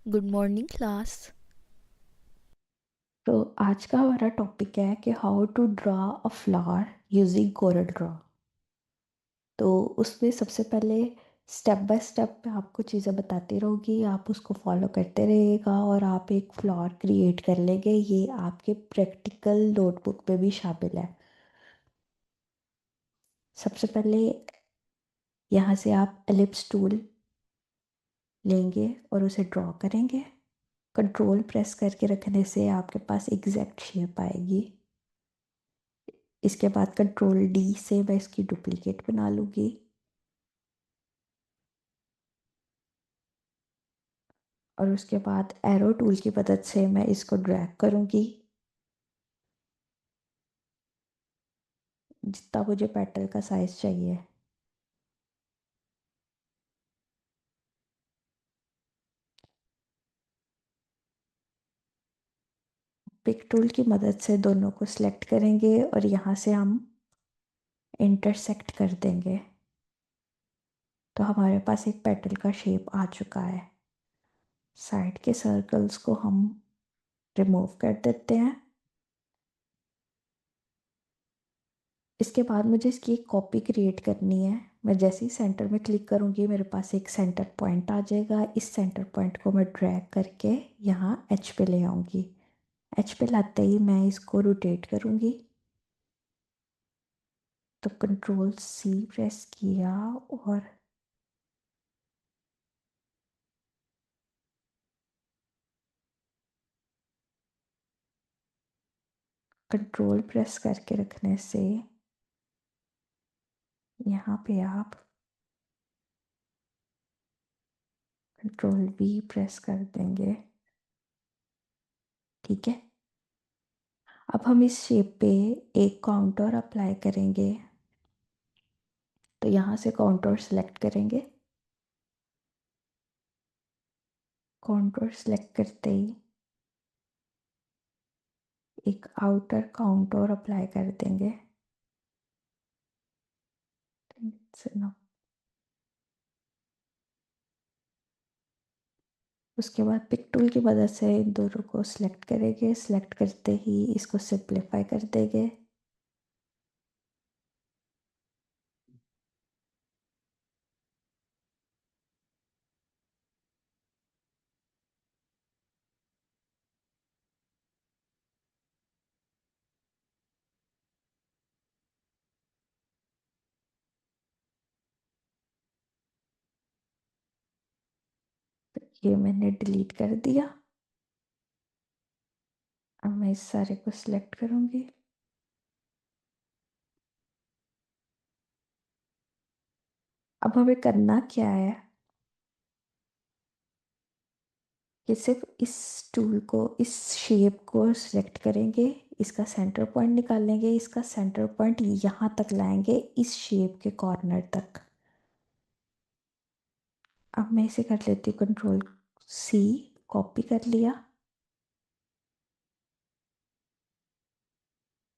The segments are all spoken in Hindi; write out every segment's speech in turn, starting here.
Good morning class. तो आज का हमारा टॉपिक है कि how to draw a flower using CorelDRAW. तो उसमें सबसे पहले स्टेप बाय स्टेप मैं आपको चीज़ें बताती रहूँगी, आप उसको फॉलो करते रहिएगा और आप एक फ्लावर क्रिएट कर लेंगे। ये आपके प्रैक्टिकल नोटबुक में भी शामिल है। सबसे पहले यहाँ से आप एलिप्स टूल लेंगे और उसे ड्रॉ करेंगे। कंट्रोल प्रेस करके रखने से आपके पास एग्जैक्ट शेप आएगी। इसके बाद कंट्रोल डी से मैं इसकी डुप्लीकेट बना लूँगी और उसके बाद एरो टूल की मदद से मैं इसको ड्रैग करूँगी जितना मुझे पेटल का साइज़ चाहिए। पिक टूल की मदद से दोनों को सिलेक्ट करेंगे और यहाँ से हम इंटरसेक्ट कर देंगे। तो हमारे पास एक पेटल का शेप आ चुका है। साइड के सर्कल्स को हम रिमूव कर देते हैं। इसके बाद मुझे इसकी एक कॉपी क्रिएट करनी है। मैं जैसे ही सेंटर में क्लिक करूँगी मेरे पास एक सेंटर पॉइंट आ जाएगा। इस सेंटर पॉइंट को मैं ड्रैग करके यहाँ एच पे ले आऊँगी। एच पे लाते ही मैं इसको रोटेट करूँगी। तो कंट्रोल सी प्रेस किया और कंट्रोल प्रेस करके रखने से यहाँ पे आप कंट्रोल वी प्रेस कर देंगे। ठीक है। अब हम इस शेप पे एक काउंटर अप्लाई करेंगे। तो यहाँ से काउंटर सेलेक्ट करेंगे। काउंटर सेलेक्ट करते ही एक आउटर काउंटर अप्लाई कर देंगे। उसके बाद पिक टूल की मदद से इन दोनों को सिलेक्ट करेंगे। सिलेक्ट करते ही इसको सिंप्लीफाई कर देंगे। ये मैंने डिलीट कर दिया। अब मैं इस सारे को सिलेक्ट करूंगी। अब हमें करना क्या है कि सिर्फ इस टूल को, इस शेप को सिलेक्ट करेंगे। इसका सेंटर पॉइंट निकालेंगे। इसका सेंटर पॉइंट यहाँ तक लाएंगे, इस शेप के कॉर्नर तक। अब मैं इसे कर लेती हूँ कंट्रोल सी, कॉपी कर लिया।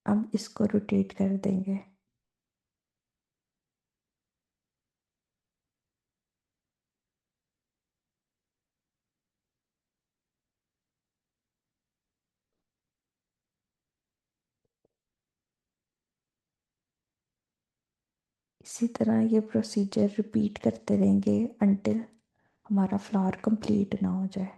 अब इसको रोटेट कर देंगे। इसी तरह ये प्रोसीजर रिपीट करते रहेंगे अनटिल हमारा फ्लावर कंप्लीट ना हो जाए।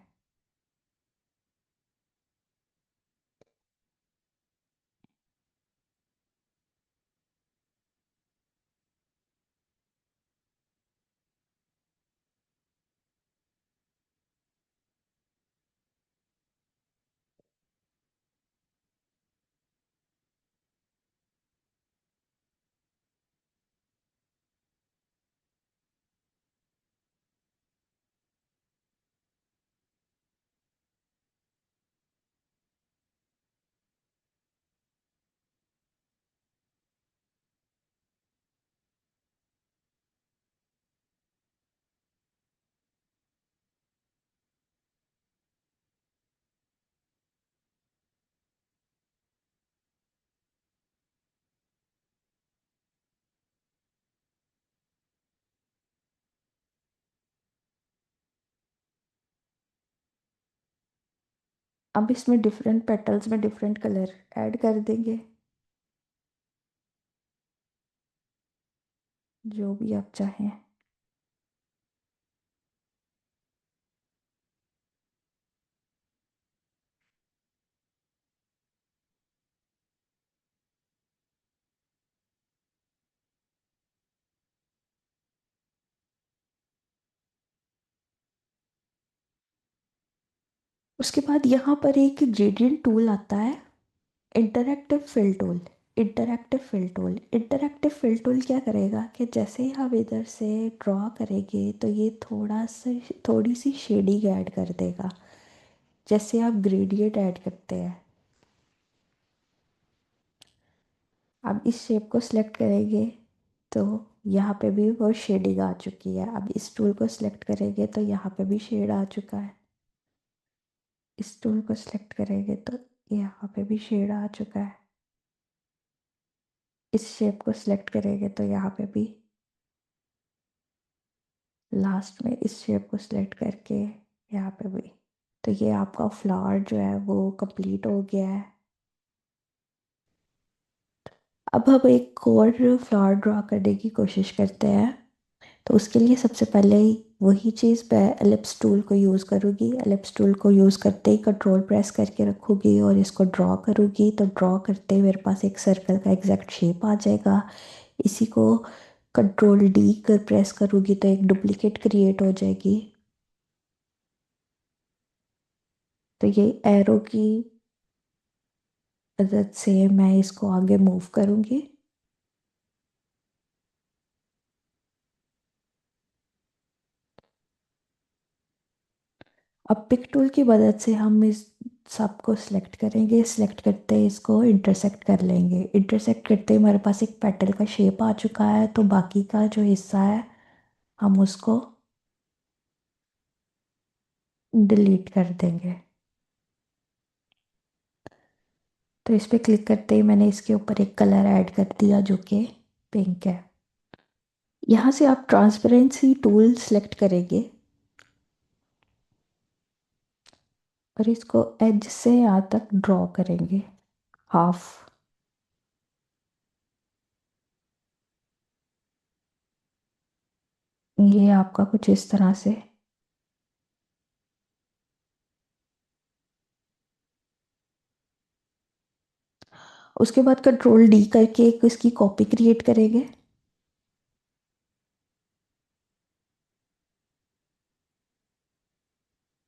अब इसमें डिफरेंट पेटल्स में डिफरेंट कलर ऐड कर देंगे, जो भी आप चाहें। उसके बाद यहाँ पर एक ग्रेडियंट टूल आता है, interactive fill tool. Interactive fill tool क्या करेगा कि जैसे ही हम इधर से ड्रॉ करेंगे तो ये थोड़ी सी शेडिंग ऐड कर देगा, जैसे आप ग्रेडियंट ऐड करते हैं। अब इस शेप को सिलेक्ट करेंगे तो यहाँ पे भी वो शेडिंग आ चुकी है। अब इस टूल को सिलेक्ट करेंगे तो यहाँ पे भी शेड आ चुका है। इस टूल को सिलेक्ट करेंगे तो यहाँ पे भी शेड आ चुका है। इस शेप को सिलेक्ट करेंगे तो यहाँ पे भी, लास्ट में इस शेप को सिलेक्ट करके यहाँ पे भी। तो ये आपका फ्लावर जो है वो कंप्लीट हो गया है। अब हम एक और फ्लावर ड्रॉ करने की कोशिश करते हैं। तो उसके लिए सबसे पहले ही वही चीज़ मैं एलिप्स टूल को यूज़ करूँगी। एलिप्स टूल को यूज़ करते ही कंट्रोल प्रेस करके रखूँगी और इसको ड्रॉ करूँगी। तो ड्रॉ करते ही मेरे पास एक सर्कल का एग्जैक्ट शेप आ जाएगा। इसी को कंट्रोल डी कर प्रेस करूँगी तो एक डुप्लीकेट क्रिएट हो जाएगी। तो ये एरो की मदद से मैं इसको आगे मूव करूँगी। अब पिक टूल की मदद से हम इस सब को सिलेक्ट करेंगे। सिलेक्ट करते ही इसको इंटरसेक्ट कर लेंगे। इंटरसेक्ट करते ही हमारे पास एक पेटल का शेप आ चुका है। तो बाकी का जो हिस्सा है हम उसको डिलीट कर देंगे। तो इस पर क्लिक करते ही मैंने इसके ऊपर एक कलर ऐड कर दिया जो कि पिंक है। यहाँ से आप ट्रांसपेरेंसी टूल सेलेक्ट करेंगे और इसको एज से यहाँ तक ड्रॉ करेंगे, हाफ। ये आपका कुछ इस तरह से। उसके बाद कंट्रोल डी करके एक इसकी कॉपी क्रिएट करेंगे।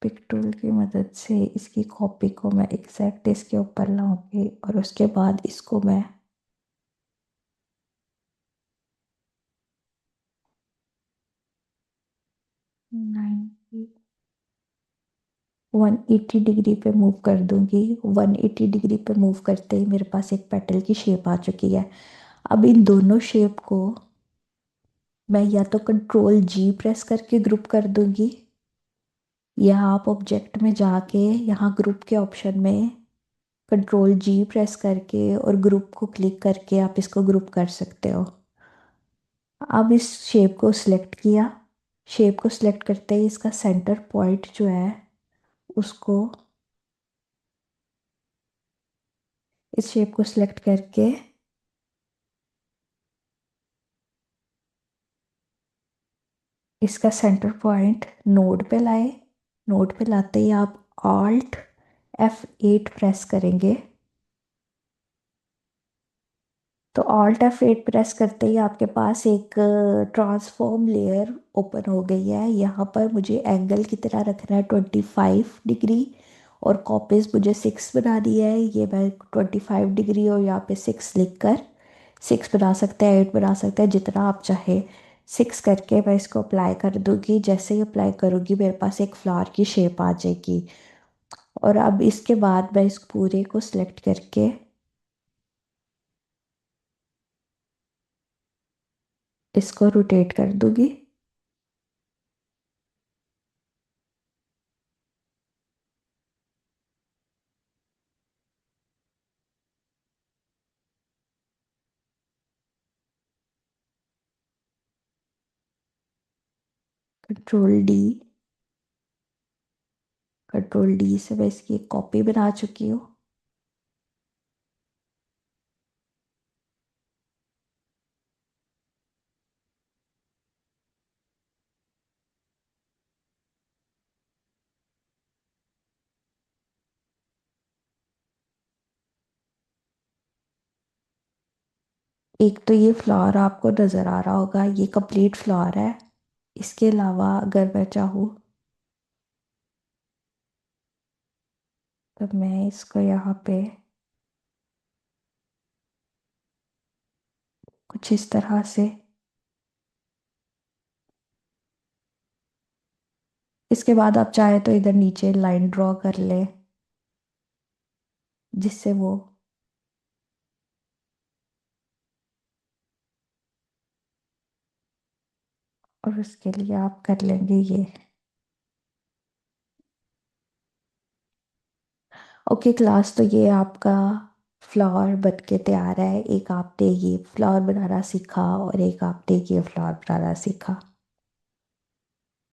पिक टूल की मदद से इसकी कॉपी को मैं एग्जैक्ट इसके ऊपर लाऊंगी और उसके बाद इसको मैं 90 180 डिग्री पे मूव कर दूंगी। 180 डिग्री पे मूव करते ही मेरे पास एक पेटल की शेप आ चुकी है। अब इन दोनों शेप को मैं या तो कंट्रोल जी प्रेस करके ग्रुप कर दूंगी, या आप ऑब्जेक्ट में जाके यहाँ ग्रुप के ऑप्शन में कंट्रोल जी प्रेस करके और ग्रुप को क्लिक करके आप इसको ग्रुप कर सकते हो। अब इस शेप को सिलेक्ट किया। शेप को सिलेक्ट करते ही इसका सेंटर पॉइंट जो है उसको, इस शेप को सिलेक्ट करके इसका सेंटर पॉइंट नोड पे लाए। नोड पे लाते ही आप ऑल्ट F8 प्रेस करेंगे। तो ऑल्ट F8 प्रेस करते ही आपके पास एक ट्रांसफॉर्म लेयर ओपन हो गई है। यहाँ पर मुझे एंगल की तरह रखना है 25 डिग्री, और कॉपीज मुझे 6 बनानी है। ये मैं 25 डिग्री और यहाँ पे 6 लिख कर 6 बना सकते हैं, 8 बना सकते हैं, जितना आप चाहे। 6 करके मैं इसको अप्लाई कर दूंगी। जैसे ही अप्लाई करूँगी मेरे पास एक फ्लावर की शेप आ जाएगी। और अब इसके बाद मैं इस पूरे को सिलेक्ट करके इसको रोटेट कर दूंगी। Control D. कंट्रोल D से मैं इसकी एक कॉपी बना चुकी हूँ। एक तो ये फ्लावर आपको नज़र आ रहा होगा, ये कंप्लीट फ्लावर है। इसके अलावा अगर मैं चाहूँ तो मैं इसको यहाँ पे कुछ इस तरह से, इसके बाद आप चाहे तो इधर नीचे लाइन ड्रॉ कर ले, जिससे वो, और उसके लिए आप कर लेंगे ये। ओके क्लास, तो ये आपका फ्लावर बन के तैयार है। एक आपने ये फ्लावर बनाना सीखा और एक आपने ये फ्लावर बनाना सीखा।